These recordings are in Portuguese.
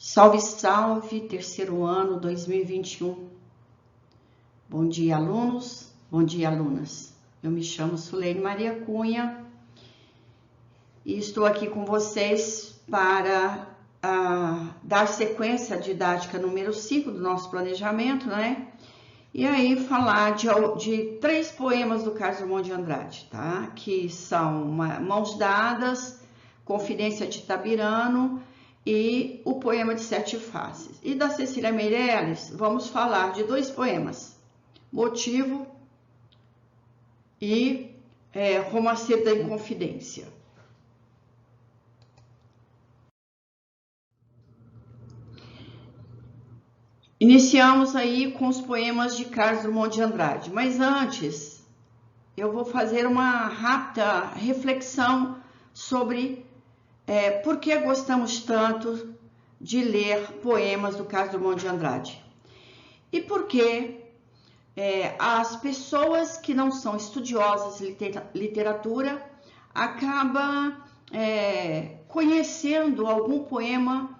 Salve, salve, terceiro ano 2021. Bom dia, alunos, bom dia, alunas. Eu me chamo Sulene Maria Cunha e estou aqui com vocês para dar sequência à didática número 5 do nosso planejamento, né? E aí falar de 3 poemas do Carlos Drummond de Andrade, tá? Que são Mãos Dadas, Confidência de Itabirano e o poema de 7 faces. E da Cecília Meirelles, vamos falar de 2 poemas, Motivo e Romance da Inconfidência. Iniciamos aí com os poemas de Carlos Drummond de Andrade, mas antes eu vou fazer uma rápida reflexão sobre por que gostamos tanto de ler poemas do Carlos Drummond de Andrade? E por que as pessoas que não são estudiosas de literatura acabam conhecendo algum poema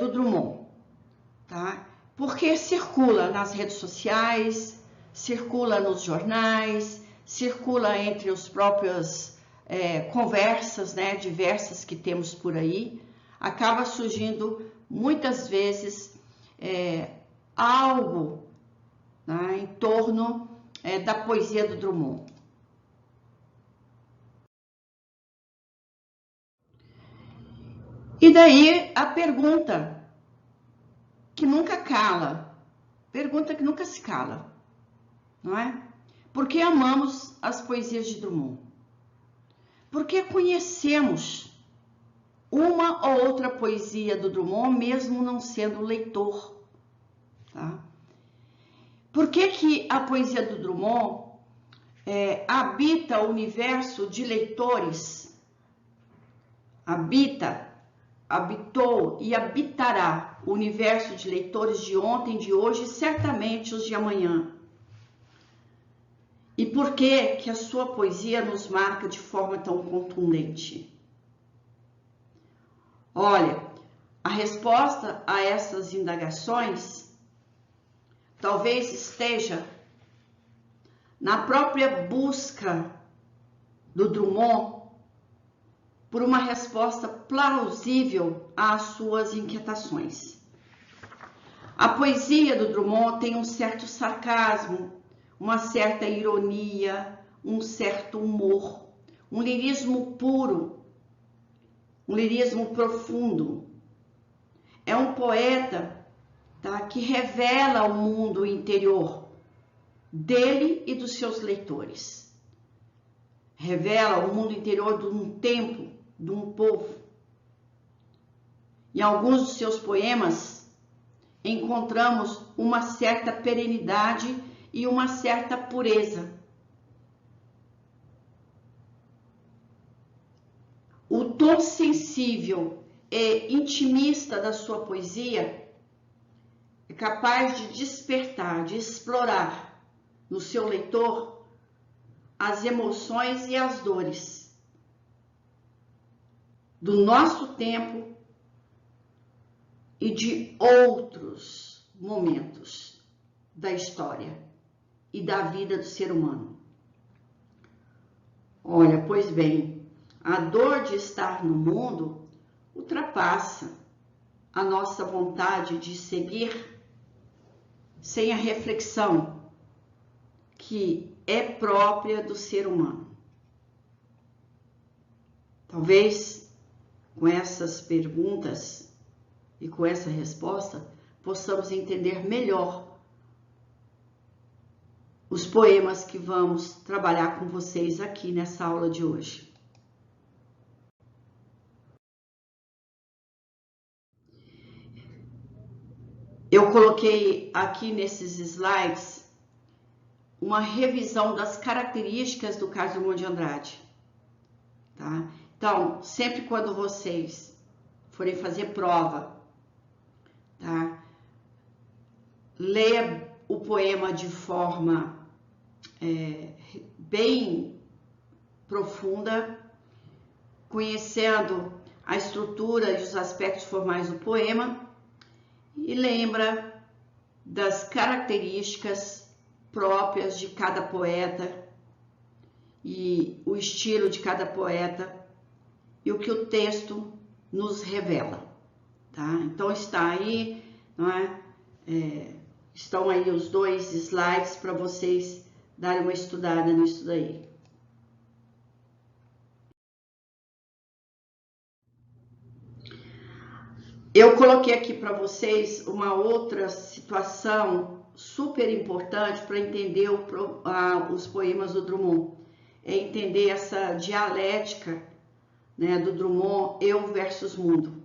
do Drummond, tá? Porque circula nas redes sociais, circula nos jornais, circula entre os próprios conversas, né, diversas que temos por aí, acaba surgindo muitas vezes algo, né, em torno da poesia do Drummond. E daí a pergunta que nunca cala, pergunta que nunca se cala, não é? Por que amamos as poesias de Drummond? Porque conhecemos uma ou outra poesia do Drummond, mesmo não sendo leitor, tá? Por que a poesia do Drummond habita o universo de leitores, habitou e habitará o universo de leitores de ontem, de hoje e certamente os de amanhã? E por que a sua poesia nos marca de forma tão contundente? Olha, a resposta a essas indagações talvez esteja na própria busca do Drummond por uma resposta plausível às suas inquietações. A poesia do Drummond tem um certo sarcasmo, uma certa ironia, um certo humor, um lirismo puro, um lirismo profundo. É um poeta, tá, que revela o mundo interior dele e dos seus leitores. Revela o mundo interior de um tempo, de um povo. Em alguns dos seus poemas encontramos uma certa perenidade e uma certa pureza. O tom sensível e intimista da sua poesia é capaz de despertar, de explorar no seu leitor as emoções e as dores do nosso tempo e de outros momentos da história e da vida do ser humano. Olha, pois bem, a dor de estar no mundo ultrapassa a nossa vontade de seguir sem a reflexão que é própria do ser humano. Talvez com essas perguntas e com essa resposta possamos entender melhor os poemas que vamos trabalhar com vocês aqui nessa aula de hoje. Eu coloquei aqui nesses slides uma revisão das características do Carlos Drummond de Andrade, tá? Então, sempre quando vocês forem fazer prova, tá? Leia o poema de forma bem profunda, conhecendo a estrutura e os aspectos formais do poema e lembra das características próprias de cada poeta e o estilo de cada poeta e o que o texto nos revela, tá? Então está aí, não é? Estão aí os 2 slides para vocês darem uma estudada nisso daí. Eu coloquei aqui para vocês uma outra situação super importante para entender os poemas do Drummond. É entender essa dialética, né, do Drummond, eu versus mundo.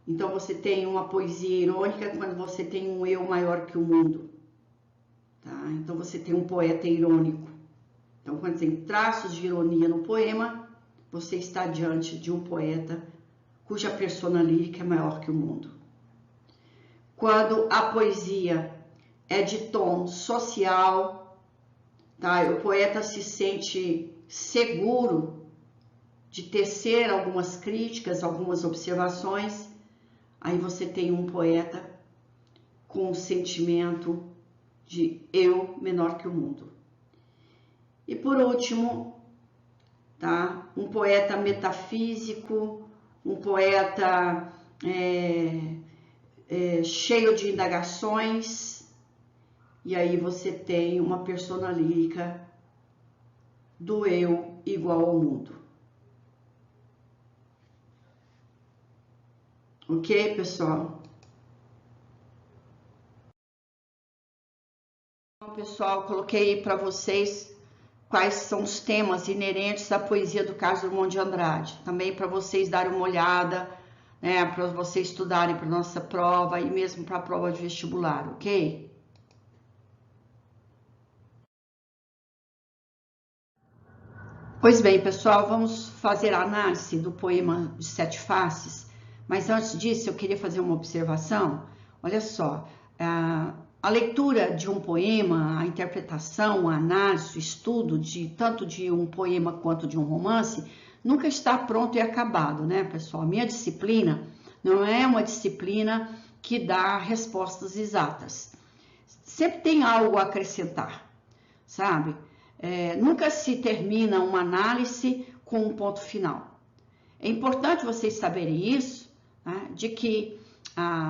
Então você tem uma poesia irônica quando você tem um eu maior que o mundo. Tá? Então você tem um poeta irônico. Então quando tem traços de ironia no poema, você está diante de um poeta cuja persona lírica é maior que o mundo. Quando a poesia é de tom social, tá? O poeta se sente seguro de tecer algumas críticas, algumas observações, aí você tem um poeta com o sentimento de eu menor que o mundo. E por último, tá? Um poeta metafísico, um poeta cheio de indagações, e aí você tem uma persona lírica do eu igual ao mundo. Ok, pessoal? Então, pessoal, coloquei para vocês quais são os temas inerentes à poesia do Carlos Drummond de Andrade. Também para vocês darem uma olhada, né, para vocês estudarem para nossa prova e mesmo para a prova de vestibular, ok? Pois bem, pessoal, vamos fazer a análise do poema de 7 faces, mas antes disso eu queria fazer uma observação. Olha só, a leitura de um poema, a interpretação, a análise, o estudo tanto de um poema quanto de um romance, nunca está pronto e acabado, né, pessoal? A minha disciplina não é uma disciplina que dá respostas exatas. Sempre tem algo a acrescentar, sabe? Nunca se termina uma análise com um ponto final. É importante vocês saberem isso, né, de que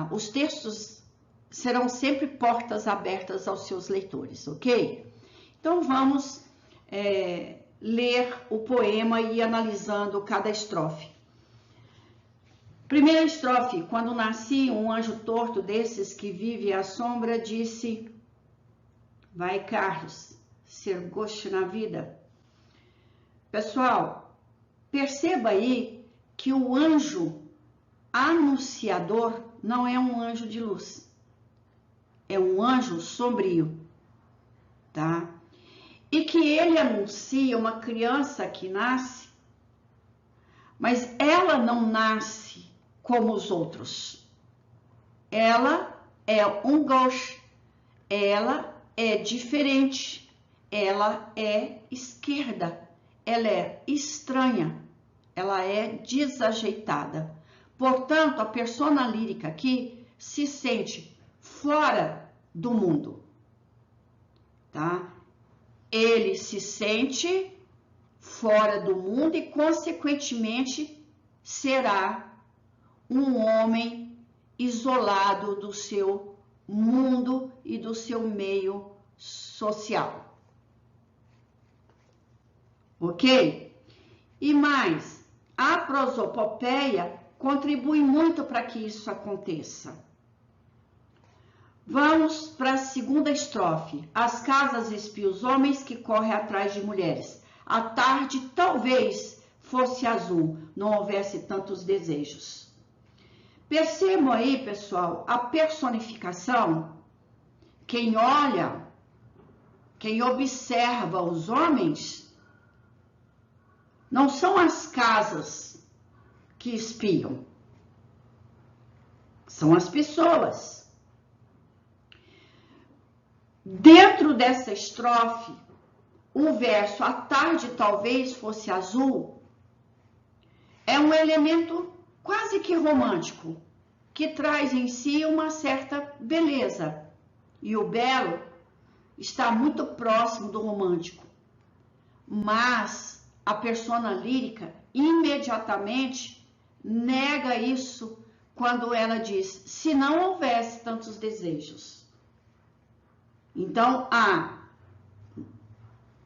os textos serão sempre portas abertas aos seus leitores, ok? Então vamos ler o poema e ir analisando cada estrofe. Primeira estrofe: quando nasci, um anjo torto desses que vive à sombra disse: vai, Carlos, ser gosto na vida. Pessoal, perceba aí que o anjo anunciador não é um anjo de luz, é um anjo sombrio, tá? E que ele anuncia uma criança que nasce, mas ela não nasce como os outros. Ela é um gauche, ela é diferente, ela é esquerda, ela é estranha, ela é desajeitada. Portanto, a persona lírica aqui se sente fora do mundo, tá? Ele se sente fora do mundo e, consequentemente, será um homem isolado do seu mundo e do seu meio social. Ok? E mais, a prosopopeia contribui muito para que isso aconteça. Vamos para a segunda estrofe. As casas espiam os homens que correm atrás de mulheres. A tarde talvez fosse azul, não houvesse tantos desejos. Percebam aí, pessoal, a personificação. Quem olha, quem observa os homens, não são as casas que espiam, são as pessoas. Dentro dessa estrofe, o verso "a tarde talvez fosse azul" é um um elemento quase que romântico, que traz em si uma certa beleza. E o belo está muito próximo do romântico. Mas a persona lírica imediatamente nega isso quando ela diz: se não houvesse tantos desejos. Então,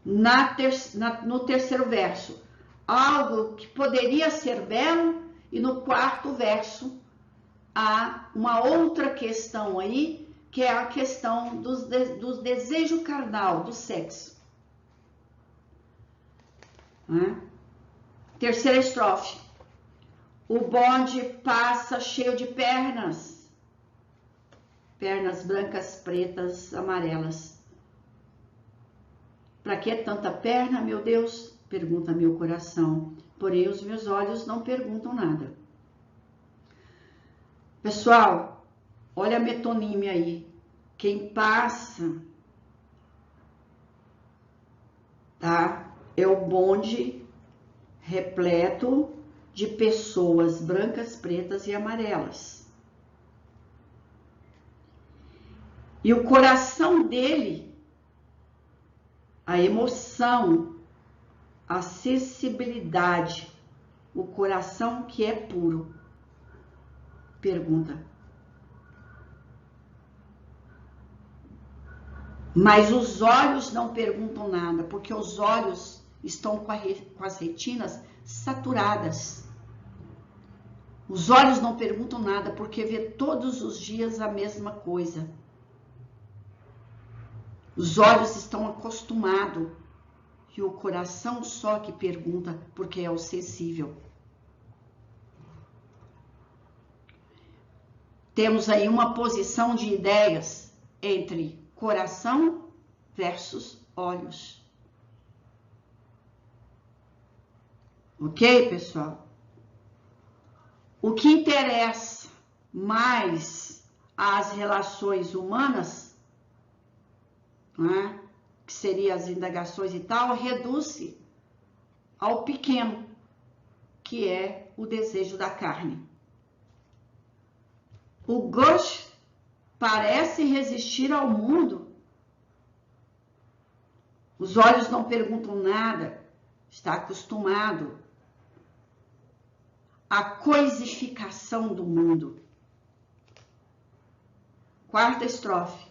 no terceiro verso, algo que poderia ser belo, e no quarto verso há uma outra questão aí, que é a questão do desejo carnal, do sexo. Terceira estrofe. O bonde passa cheio de pernas, pernas brancas, pretas, amarelas. Para que tanta perna, meu Deus? Pergunta meu coração. Porém, os meus olhos não perguntam nada. Pessoal, olha a metonímia aí. Quem passa, tá? É o bonde repleto de pessoas brancas, pretas e amarelas. E o coração dele, a emoção, a sensibilidade, o coração que é puro, pergunta: mas os olhos não perguntam nada, porque os olhos estão com as retinas saturadas. Os olhos não perguntam nada, porque vê todos os dias a mesma coisa. Os olhos estão acostumados, e o coração só que pergunta, porque é o sensível. Temos aí uma posição de ideias entre coração versus olhos. Ok, pessoal? O que interessa mais às relações humanas, né, que seriam as indagações e tal, reduz-se ao pequeno, que é o desejo da carne. O Gush parece resistir ao mundo. Os olhos não perguntam nada, está acostumado à coisificação do mundo. Quarta estrofe.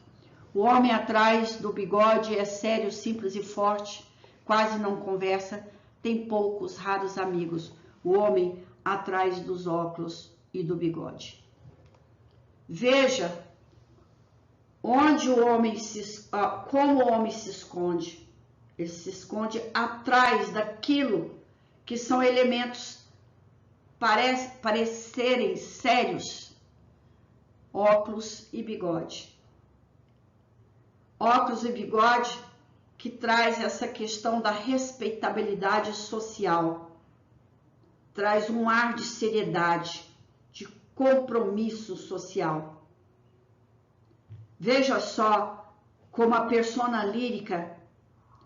O homem atrás do bigode é sério, simples e forte, quase não conversa, tem poucos, raros amigos. O homem atrás dos óculos e do bigode. Veja onde o homem como o homem se esconde. Ele se esconde atrás daquilo que são elementos parecerem sérios. Óculos e bigode. Óculos e bigode que traz essa questão da respeitabilidade social. Traz um ar de seriedade, de compromisso social. Veja só como a persona lírica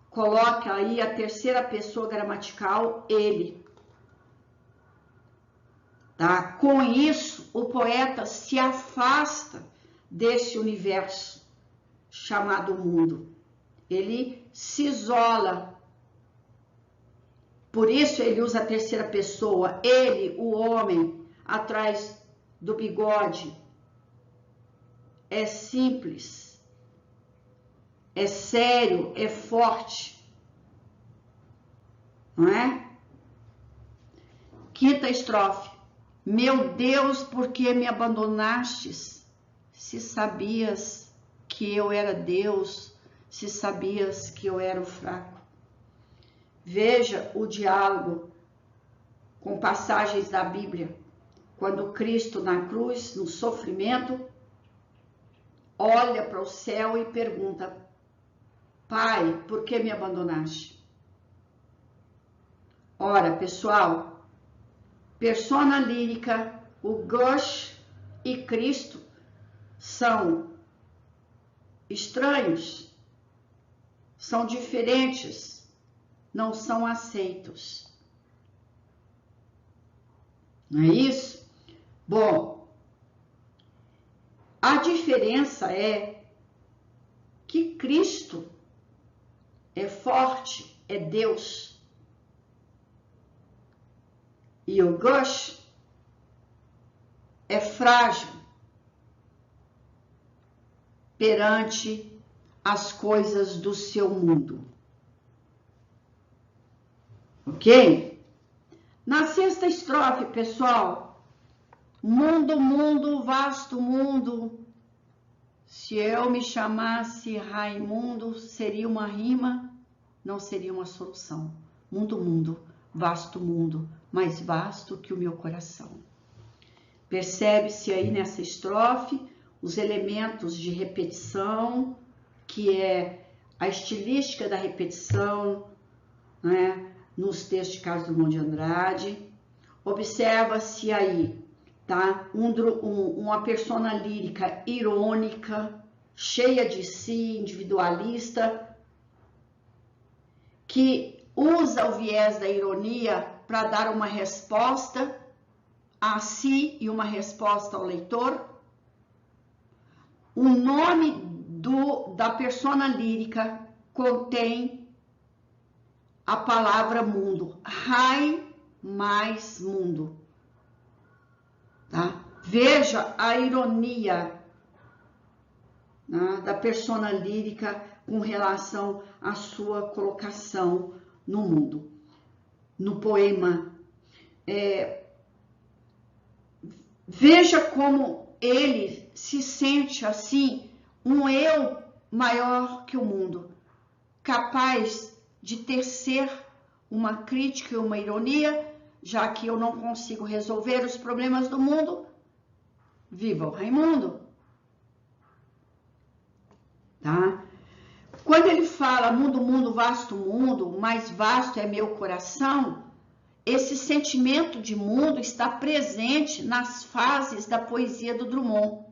coloca aí a terceira pessoa gramatical, ele. Tá? Com isso, o poeta se afasta desse universo chamado mundo. Ele se isola. Por isso ele usa a terceira pessoa, ele, o homem, atrás do bigode. É simples, é sério, é forte, não é? Quinta estrofe. Meu Deus, por que me abandonastes? Se sabias que eu era Deus, se sabias que eu era o fraco. Veja o diálogo com passagens da Bíblia. Quando Cristo na cruz, no sofrimento, olha para o céu e pergunta: Pai, por que me abandonaste? Ora, pessoal, persona lírica, o Gush e Cristo são estranhos, são diferentes, não são aceitos. Não é isso? Bom, a diferença é que Cristo é forte, é Deus. E o Gush é frágil perante as coisas do seu mundo. Ok? Na sexta estrofe, pessoal, mundo, mundo, vasto mundo. Se eu me chamasse Raimundo, seria uma rima, não seria uma solução. Mundo, mundo, vasto mundo, mais vasto que o meu coração. Percebe-se aí nessa estrofe os elementos de repetição, que é a estilística da repetição, né? Nos textos de Carlos Drummond de Andrade. Observa-se aí, tá? Uma persona lírica irônica, cheia de si, individualista, que usa o viés da ironia para dar uma resposta a si e uma resposta ao leitor. O nome da persona lírica contém a palavra mundo, Rai mais mundo, tá? Veja a ironia, né, da persona lírica com relação à sua colocação no mundo. No poema, veja como ele se sente assim, um eu maior que o mundo, capaz de tecer uma crítica e uma ironia, já que eu não consigo resolver os problemas do mundo. Viva o Raimundo! Tá? Quando ele fala mundo, mundo, vasto mundo, mais vasto é meu coração, esse sentimento de mundo está presente nas fases da poesia do Drummond.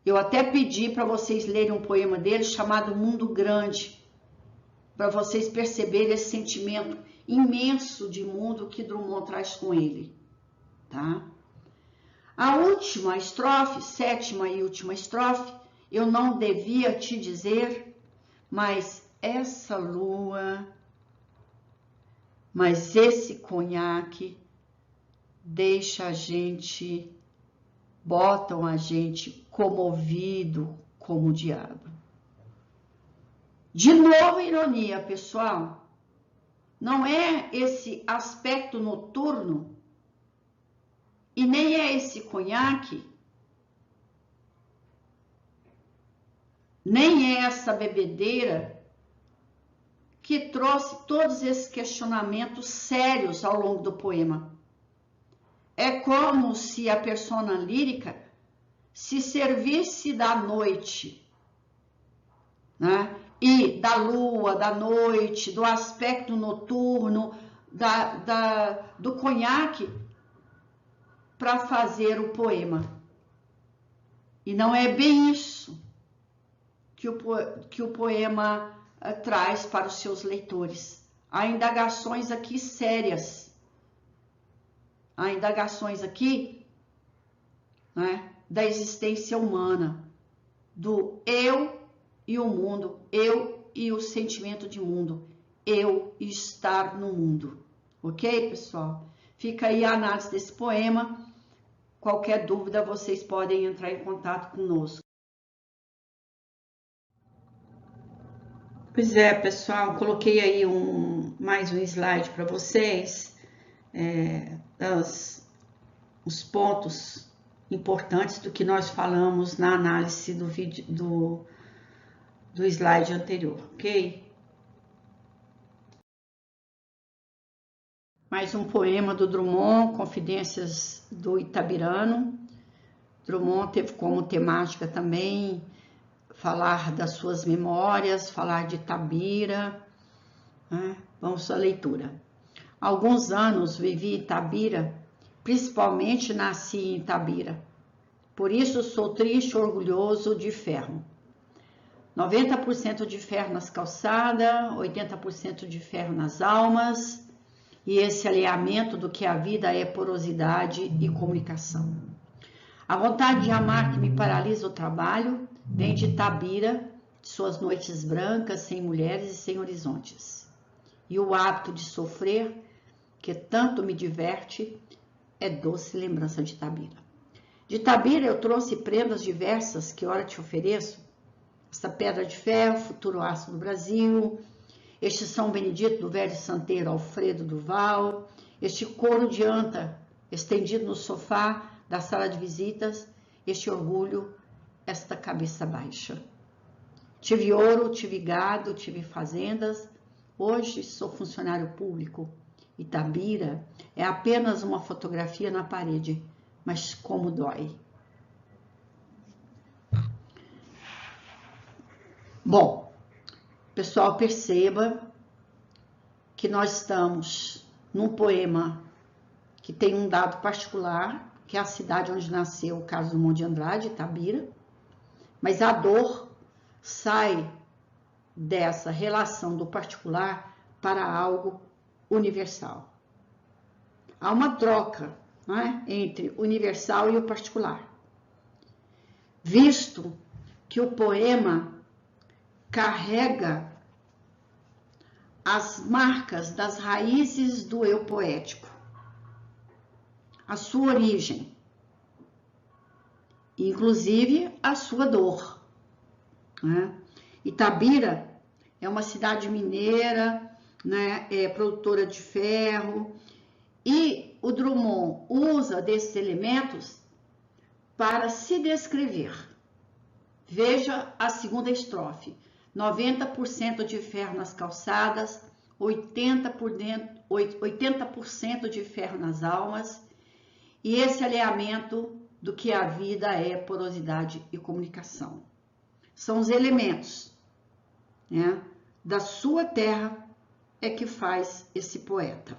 Eu até pedi para vocês lerem um poema dele chamado Mundo Grande, para vocês perceberem esse sentimento imenso de mundo que Drummond traz com ele, tá? A última estrofe, sétima e última estrofe, eu não devia te dizer, mas essa lua, mas esse conhaque deixa a gente, botam a gente comovido como o diabo. De novo, ironia, pessoal. Não é esse aspecto noturno e nem é esse conhaque, nem é essa bebedeira que trouxe todos esses questionamentos sérios ao longo do poema. É como se a persona lírica se servisse da noite, né? E da lua, da noite, do aspecto noturno, do conhaque, para fazer o poema. E não é bem isso que o poema traz para os seus leitores. Há indagações aqui sérias. Há indagações aqui, né, da existência humana, do eu e o mundo, eu e o sentimento de mundo, eu estar no mundo. Ok, pessoal? Fica aí a análise desse poema. Qualquer dúvida, vocês podem entrar em contato conosco. Pois é, pessoal, coloquei aí mais um slide para vocês, os pontos importantes do que nós falamos na análise do vídeo do slide anterior, ok? Mais um poema do Drummond, Confidências do Itabirano. Drummond teve como temática também falar das suas memórias, falar de Itabira, né? Vamos à leitura. Há alguns anos vivi em Itabira, principalmente nasci em Itabira. Por isso sou triste e orgulhoso de ferro. 90% de ferro nas calçadas, 80% de ferro nas almas, e esse alinhamento do que a vida é porosidade e comunicação. A vontade de amar que me paralisa o trabalho vem de Tabira, de suas noites brancas, sem mulheres e sem horizontes. E o hábito de sofrer, que tanto me diverte, é doce lembrança de Tabira. De Tabira eu trouxe prendas diversas que ora te ofereço. Esta pedra de ferro, futuro aço do Brasil, este São Benedito do velho santeiro Alfredo Duval, este couro de anta estendido no sofá da sala de visitas, este orgulho, esta cabeça baixa. Tive ouro, tive gado, tive fazendas, hoje sou funcionário público. E Tabira é apenas uma fotografia na parede, mas como dói. Bom, pessoal, perceba que nós estamos num poema que tem um dado particular, que é a cidade onde nasceu o Carlos Drummond de Andrade, Tabira, mas a dor sai dessa relação do particular para algo universal. Há uma troca, não é, entre o universal e o particular, visto que o poema carrega as marcas das raízes do eu poético, a sua origem, inclusive a sua dor, né? Itabira é uma cidade mineira, né? É produtora de ferro, e o Drummond usa desses elementos para se descrever. Veja a segunda estrofe: 90% de ferro nas calçadas, 80% de ferro nas almas, e esse alinhamento do que a vida é porosidade e comunicação. São os elementos, né, da sua terra é que faz esse poeta.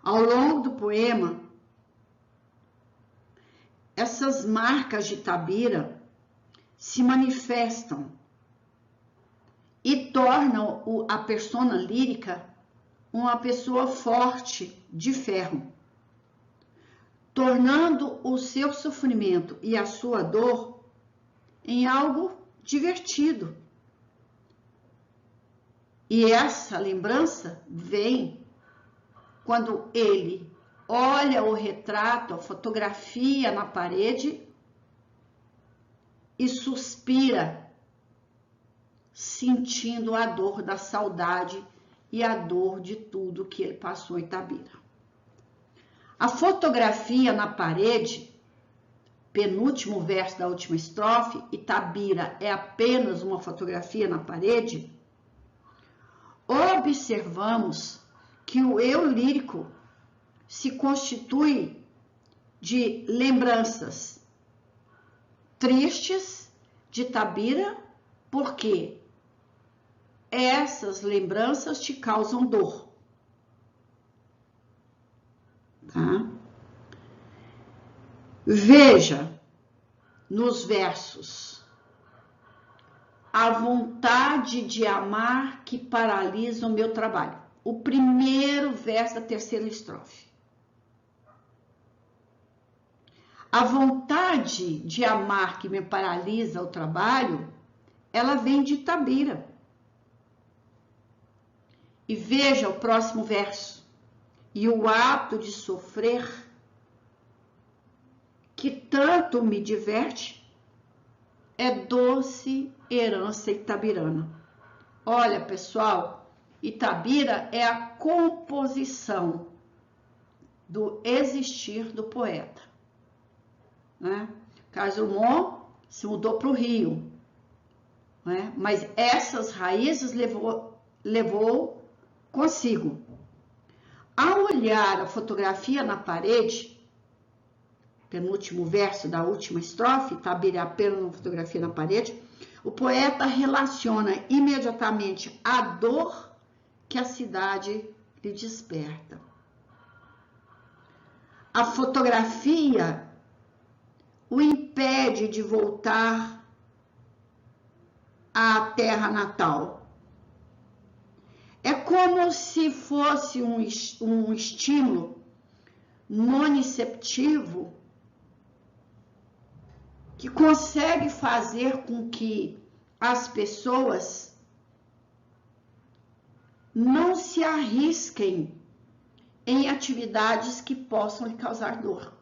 Ao longo do poema, essas marcas de Tabira se manifestam e tornam a persona lírica uma pessoa forte de ferro, tornando o seu sofrimento e a sua dor em algo divertido. E essa lembrança vem quando ele olha o retrato, a fotografia na parede e suspira, sentindo a dor da saudade e a dor de tudo que ele passou em Itabira. A fotografia na parede, penúltimo verso da última estrofe, Itabira é apenas uma fotografia na parede, observamos que o eu lírico se constitui de lembranças tristes de Itabira, porque essas lembranças te causam dor. Tá? Veja nos versos: a vontade de amar que paralisa o meu trabalho. O primeiro verso da terceira estrofe. A vontade de amar que me paralisa o trabalho, ela vem de Itabira. E veja o próximo verso: e o ato de sofrer, que tanto me diverte, é doce herança itabirana. Olha, pessoal, Itabira é a composição do existir do poeta, né? Carlos Drummond se mudou para o Rio, né? Mas essas raízes levou consigo. Ao olhar a fotografia na parede, penúltimo verso da última estrofe, Itabira é apenas uma fotografia na parede, o poeta relaciona imediatamente a dor que a cidade lhe desperta. A fotografia o impede de voltar à terra natal. É como se fosse um estímulo nociceptivo que consegue fazer com que as pessoas não se arrisquem em atividades que possam lhe causar dor.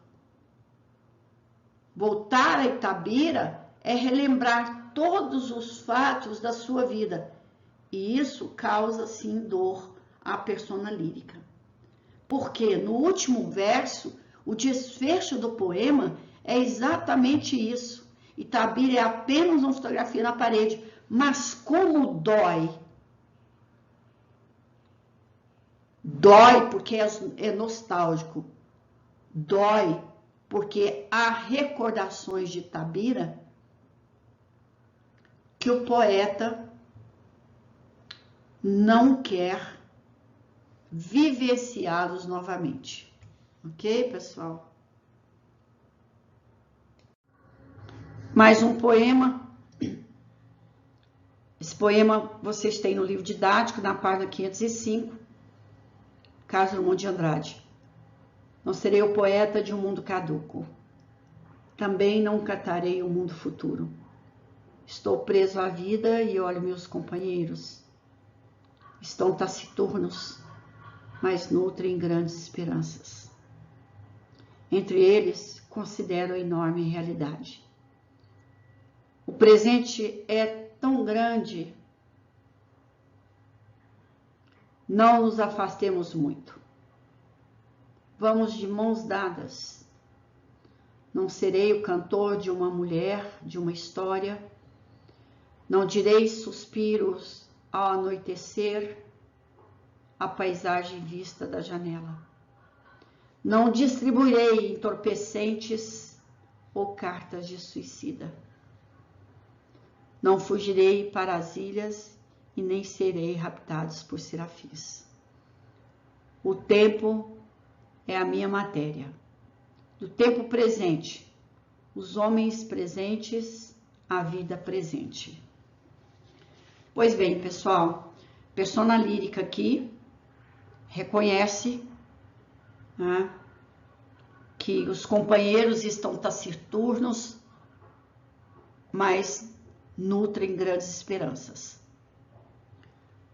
Voltar a Itabira é relembrar todos os fatos da sua vida, e isso causa, sim, dor à persona lírica. Porque no último verso, o desfecho do poema é exatamente isso. Itabira é apenas uma fotografia na parede, mas como dói! Dói porque é nostálgico. Dói porque há recordações de Itabira que o poeta não quer vivenciá-los novamente. Ok, pessoal? Mais um poema. Esse poema vocês têm no livro didático, na página 505, Carlos Drummond de Andrade. Não serei o poeta de um mundo caduco. Também não cantarei o mundo futuro. Estou preso à vida e olho meus companheiros. Estão taciturnos, mas nutrem grandes esperanças. Entre eles, considero a enorme realidade. O presente é tão grande. Não nos afastemos muito. Vamos de mãos dadas. Não serei o cantor de uma mulher, de uma história. Não direi suspiros ao anoitecer, a paisagem vista da janela. Não distribuirei entorpecentes ou cartas de suicida. Não fugirei para as ilhas e nem serei raptados por serafins. O tempo é a minha matéria. Do tempo presente, os homens presentes, a vida presente. Pois bem, pessoal, persona lírica aqui reconhece, né, que os companheiros estão taciturnos, mas nutrem grandes esperanças.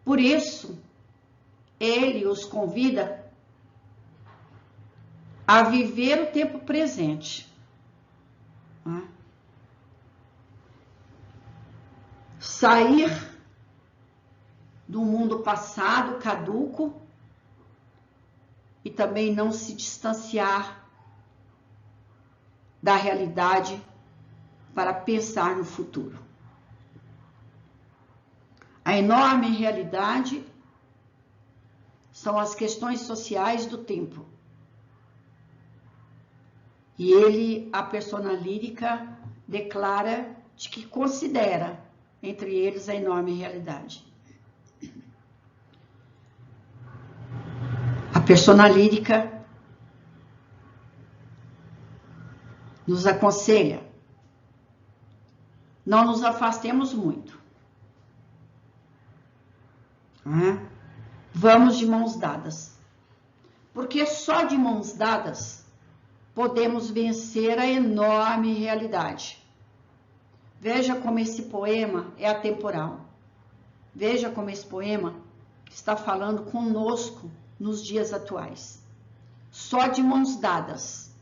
Por isso, ele os convida a viver o tempo presente. Né? Sair do mundo passado, caduco, e também não se distanciar da realidade para pensar no futuro. A enorme realidade são as questões sociais do tempo. E ele, a persona lírica, declara de que considera entre eles a enorme realidade. A persona lírica nos aconselha: não nos afastemos muito. Vamos de mãos dadas. Porque só de mãos dadas podemos vencer a enorme realidade. Veja como esse poema é atemporal. Veja como esse poema está falando conosco nos dias atuais. Só de mãos dadas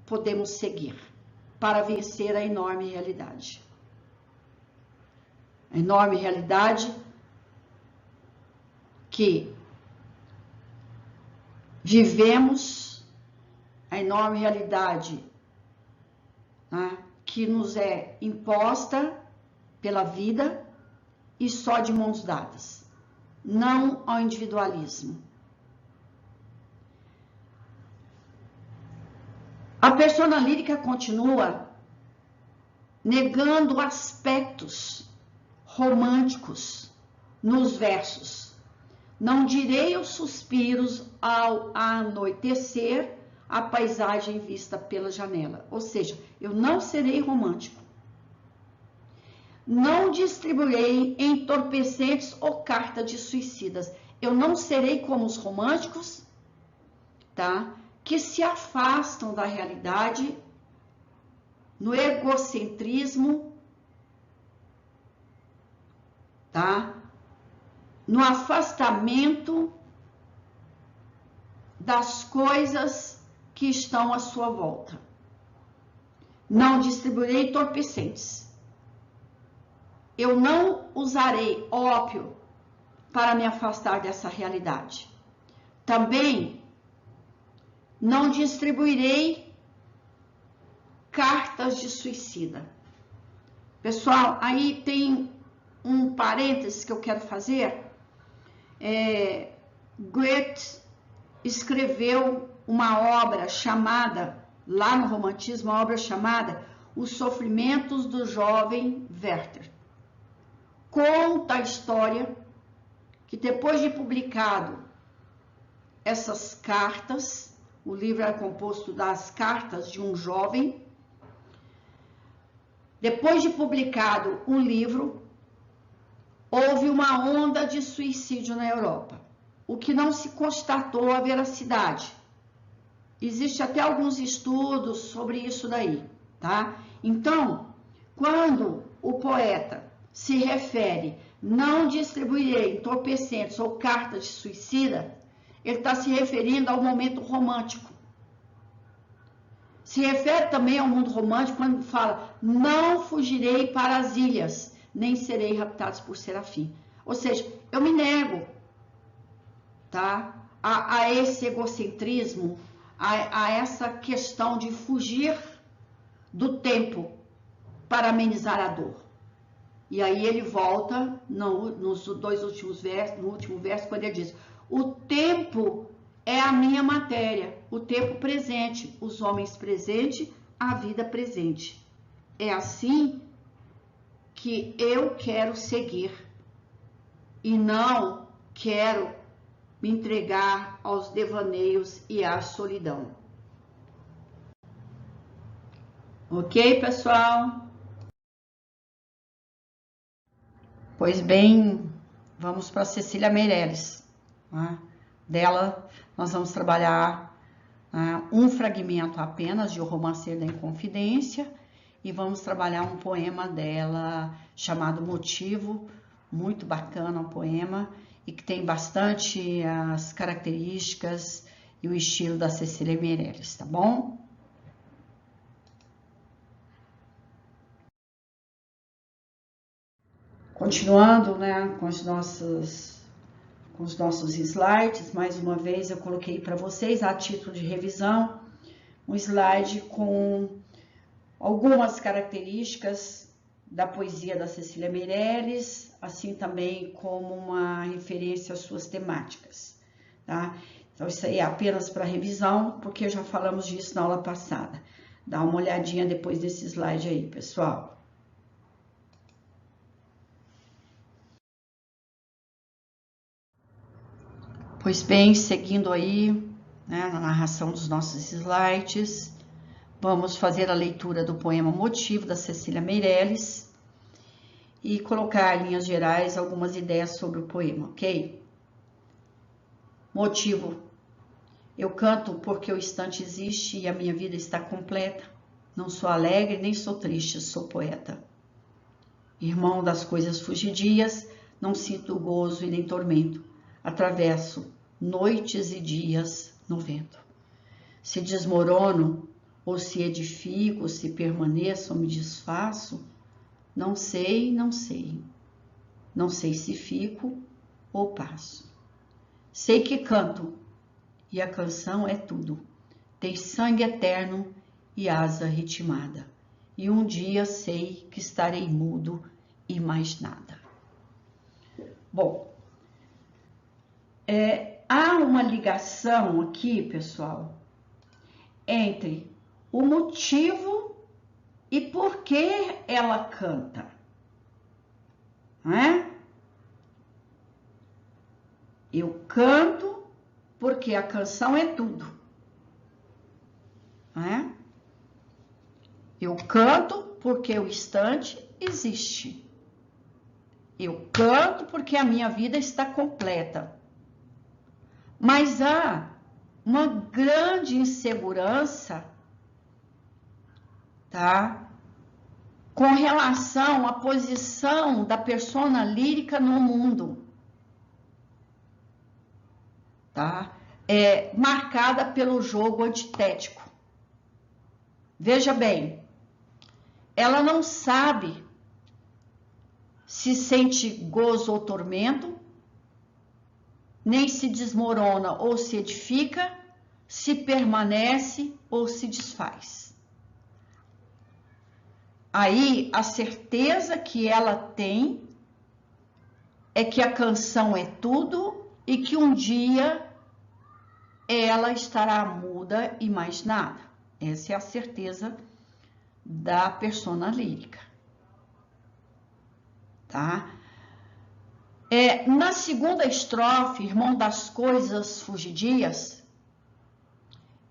podemos seguir para vencer a enorme realidade. A enorme realidade que vivemos, a enorme realidade, né, que nos é imposta pela vida, e só de mãos dadas, não ao individualismo. A persona lírica continua negando aspectos românticos nos versos. Não direi os suspiros ao anoitecer, a paisagem vista pela janela. Ou seja, eu não serei romântico. Não distribuirei entorpecentes ou carta de suicidas. eu não serei como os românticos, tá? Que se afastam da realidade no egocentrismo, tá? No afastamento das coisas que estão à sua volta. Não distribuirei entorpecentes. Eu não usarei ópio para me afastar dessa realidade. Também não distribuirei cartas de suicida. Pessoal, aí tem um parênteses que eu quero fazer. Goethe escreveu uma obra chamada, lá no romantismo, uma obra chamada Os Sofrimentos do Jovem Werther. Conta a história que depois de publicado essas cartas, o livro era composto das cartas de um jovem. Depois de publicado o livro, houve uma onda de suicídio na Europa, o que não se constatou a veracidade. Existe até alguns estudos sobre isso daí, tá? Então, quando o poeta se refere, não distribuirei entorpecentes ou cartas de suicida, ele está se referindo ao momento romântico. Se refere também ao mundo romântico quando fala, não fugirei para as ilhas, nem serei raptados por serafim. Ou seja, eu me nego, tá? A esse egocentrismo, a essa questão de fugir do tempo para amenizar a dor. E aí ele volta nos dois últimos versos, no último verso, quando ele diz, o tempo é a minha matéria, o tempo presente, os homens presentes, a vida presente. É assim que eu quero seguir e não quero me entregar aos devaneios e à solidão. Ok, pessoal? Pois bem, vamos para Cecília Meirelles. Né? Dela, nós vamos trabalhar um fragmento apenas de O Romanceiro da Inconfidência e vamos trabalhar um poema dela chamado Motivo, muito bacana o poema e que tem bastante as características e o estilo da Cecília Meirelles, tá bom? Continuando, né, com os nossos slides, mais uma vez eu coloquei para vocês, a título de revisão, um slide com algumas características da poesia da Cecília Meirelles, assim também como uma referência às suas temáticas, tá? Então, isso aí é apenas para revisão, porque já falamos disso na aula passada. Dá uma olhadinha depois desse slide aí, pessoal. Pois bem, seguindo aí, né, na narração dos nossos slides, vamos fazer a leitura do poema Motivo, da Cecília Meirelles, e colocar em linhas gerais algumas ideias sobre o poema, ok? Motivo. Eu canto porque o instante existe e a minha vida está completa. Não sou alegre, nem sou triste, sou poeta. Irmão das coisas fugidias, não sinto gozo e nem tormento. Atravesso noites e dias no vento. Se desmorono, ou se edifico, se permaneço ou me desfaço, não sei, não sei. Não sei se fico ou passo. Sei que canto, e a canção é tudo. Tem sangue eterno e asa ritmada. E um dia sei que estarei mudo e mais nada. Bom, há uma ligação aqui, pessoal, entre o motivo e por que ela canta, não é? Eu canto porque a canção é tudo, não é? Eu canto porque o instante existe. Eu canto porque a minha vida está completa. Mas há uma grande insegurança, tá? Com relação à posição da persona lírica no mundo, tá? Marcada pelo jogo antitético. Veja bem, ela não sabe se sente gozo ou tormento, nem se desmorona ou se edifica, se permanece ou se desfaz. Aí, a certeza que ela tem é que a canção é tudo e que um dia ela estará muda e mais nada. Essa é a certeza da persona lírica, tá? Na segunda estrofe, Irmão das coisas fugidias,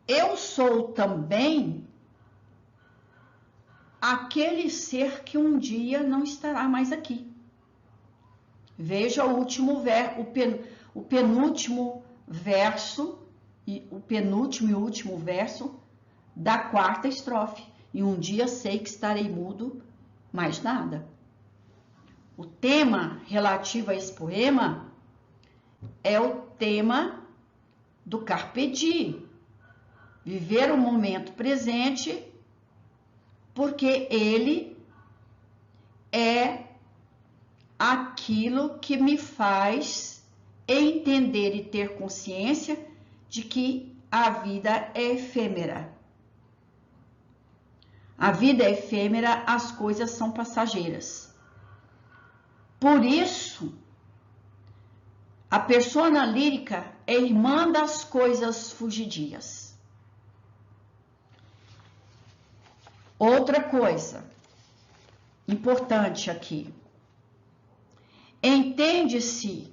eu sou também aquele ser que um dia não estará mais aqui. Veja o penúltimo verso, o penúltimo e último verso da quarta estrofe. E um dia sei que estarei mudo, mais nada. O tema relativo a esse poema é o tema do Carpe Diem, viver o momento presente, porque ele é aquilo que me faz entender e ter consciência de que a vida é efêmera. A vida é efêmera, as coisas são passageiras. Por isso, a persona lírica é irmã das coisas fugidias. Outra coisa importante aqui. Entende-se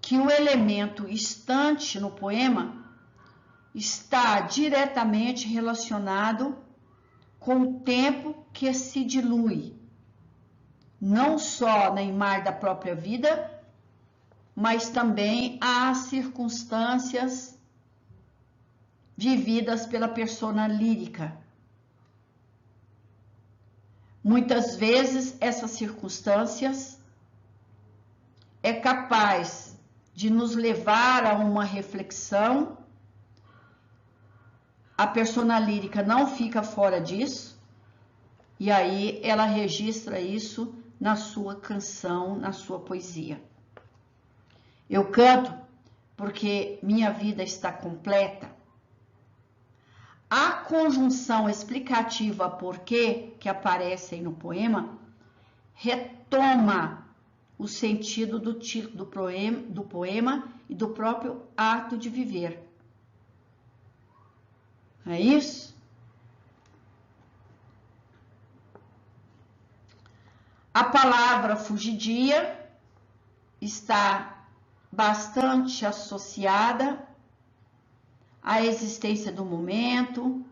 que o elemento instante no poema está diretamente relacionado com o tempo que se dilui, não só na imagem da própria vida, mas também às circunstâncias vividas pela persona lírica. Muitas vezes essas circunstâncias é capaz de nos levar a uma reflexão. A persona lírica não fica fora disso, e aí ela registra isso na sua canção, na sua poesia. Eu canto porque minha vida está completa. A conjunção explicativa porquê que aparece aí no poema retoma o sentido do título do poema e do próprio ato de viver. É isso? A palavra fugidia está bastante associada à existência do momento,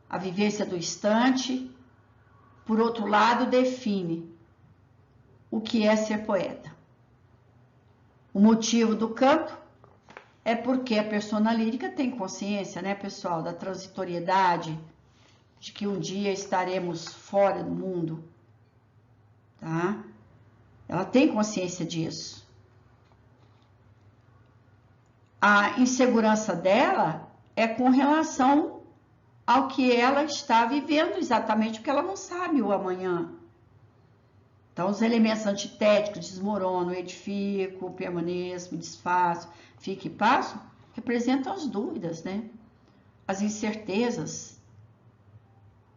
à vivência do instante. Por outro lado, define o que é ser poeta. O motivo do canto é porque a persona lírica tem consciência, né, pessoal, da transitoriedade, de que um dia estaremos fora do mundo, tá? Ela tem consciência disso. A insegurança dela é com relação ao que ela está vivendo, exatamente porque ela não sabe o amanhã. Então, os elementos antitéticos, desmorono, edifico, permaneço, desfaço, fico e passo, representam as dúvidas, né? As incertezas,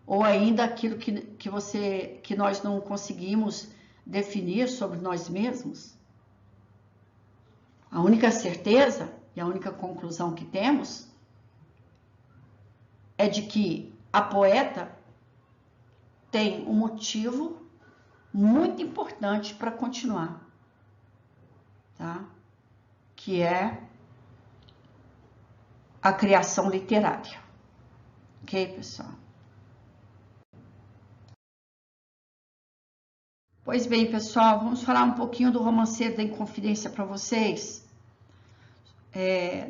ou ainda aquilo que nós não conseguimos definir sobre nós mesmos. A única certeza e a única conclusão que temos é de que a poeta tem um motivo muito importante para continuar, tá? Que é a criação literária. Ok, pessoal? Pois bem, pessoal, vamos falar um pouquinho do Romanceiro da Inconfidência para vocês.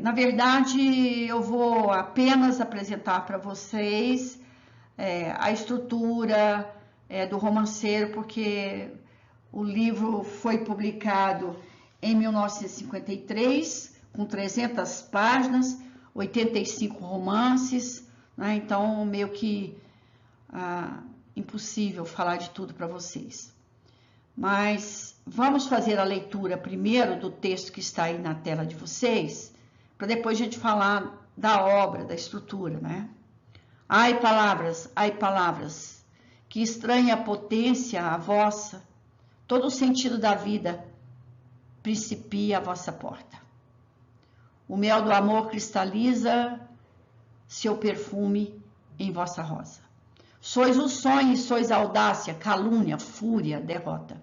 Na verdade, eu vou apenas apresentar para vocês a estrutura do romanceiro, porque o livro foi publicado em 1953, com 300 páginas, 85 romances, né? Então, meio que impossível falar de tudo para vocês. Mas vamos fazer a leitura primeiro do texto que está aí na tela de vocês, para depois a gente falar da obra, da estrutura, né? Ai, palavras, que estranha potência a vossa, todo o sentido da vida principia a vossa porta. O mel do amor cristaliza seu perfume em vossa rosa. Sois o sonho e sois a audácia, calúnia, fúria, derrota.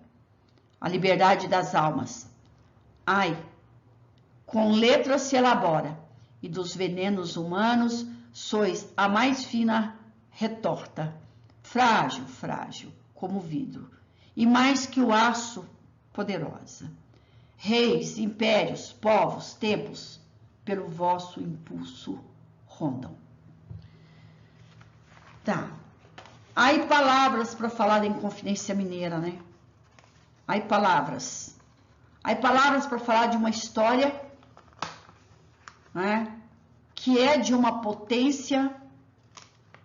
A liberdade das almas. Ai, com letras se elabora, e dos venenos humanos sois a mais fina retorta, frágil, frágil, como vidro, e mais que o aço, poderosa. Reis, impérios, povos, tempos, pelo vosso impulso rondam. Tá. Aí palavras para falar da Inconfidência Mineira, né? Aí palavras para falar de uma história, né? Que é de uma potência,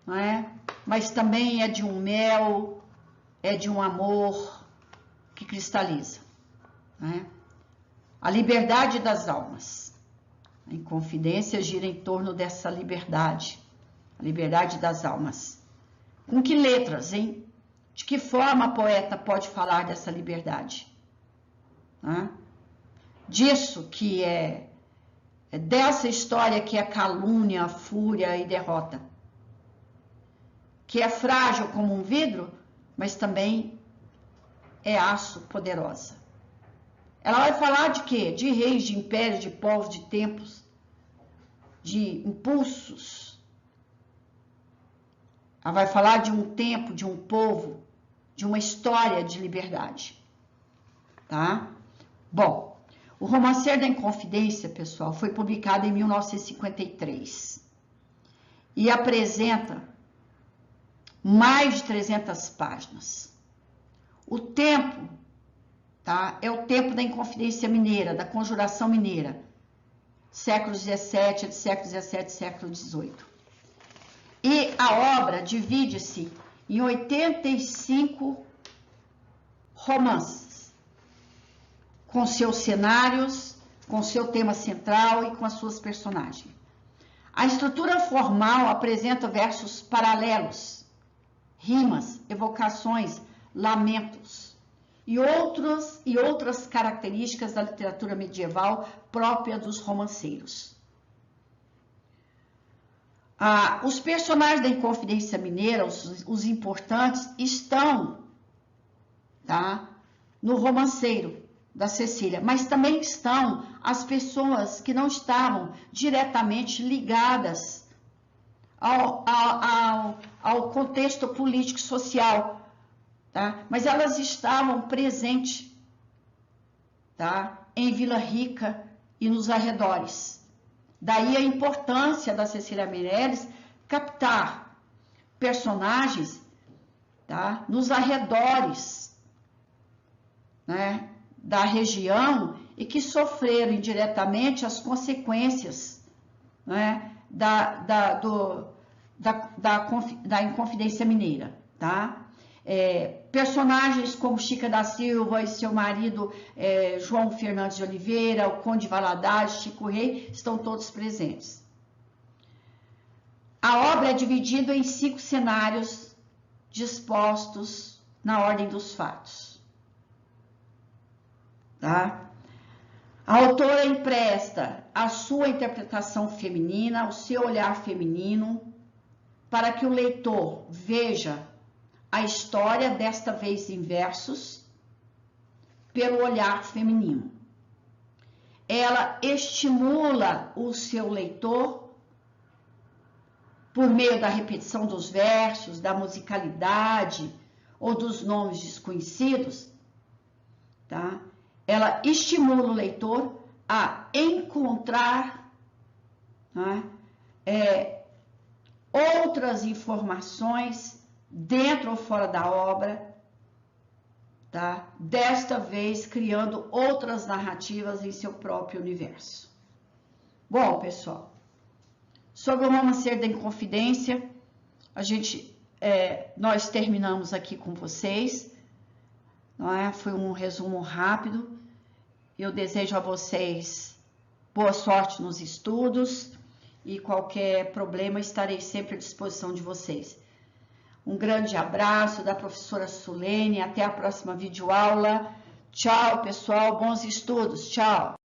né? Mas também é de um mel, é de um amor que cristaliza, né? A liberdade das almas. A Inconfidência gira em torno dessa liberdade, a liberdade das almas. Com que letras, hein? De que forma a poeta pode falar dessa liberdade? Né? Disso que é dessa história que é calúnia, fúria e derrota. Que é frágil como um vidro, mas também é aço poderosa. Ela vai falar de quê? De reis, de impérios, de povos, de tempos, de impulsos. Ela vai falar de um tempo, de um povo, de uma história de liberdade. Tá? Bom, o Romanceiro da Inconfidência, pessoal, foi publicado em 1953 e apresenta mais de 300 páginas. O tempo, tá? É o tempo da Inconfidência Mineira, da Conjuração Mineira, século XVII, século XVII, século XVIII. E a obra divide-se em 85 romances, com seus cenários, com seu tema central e com as suas personagens. A estrutura formal apresenta versos paralelos, rimas, evocações, lamentos e outras características da literatura medieval própria dos romanceiros. Os personagens da Inconfidência Mineira, os importantes, estão, tá, no romanceiro da Cecília, mas também estão as pessoas que não estavam diretamente ligadas ao contexto político social, tá? Mas elas estavam presentes, tá, em Vila Rica e nos arredores. Daí a importância da Cecília Meirelles captar personagens, tá, nos arredores, né, da região e que sofreram indiretamente as consequências, né, da Inconfidência Mineira, tá? Personagens como Chica da Silva e seu marido João Fernandes de Oliveira, o Conde Valadares, Chico Rei, estão todos presentes. A obra é dividida em 5 cenários dispostos na ordem dos fatos. Tá? A autora empresta a sua interpretação feminina, o seu olhar feminino, para que o leitor veja a história, desta vez em versos, pelo olhar feminino. Ela estimula o seu leitor por meio da repetição dos versos, da musicalidade ou dos nomes desconhecidos, tá? Ela estimula o leitor a encontrar, né, outras informações dentro ou fora da obra, tá? Desta vez criando outras narrativas em seu próprio universo. Bom, pessoal, sobre o Romanceiro da Inconfidência, nós terminamos aqui com vocês, não é? Foi um resumo rápido. Eu desejo a vocês boa sorte nos estudos e qualquer problema estarei sempre à disposição de vocês. Um grande abraço da professora Sulene, até a próxima videoaula. Tchau, pessoal, bons estudos, tchau!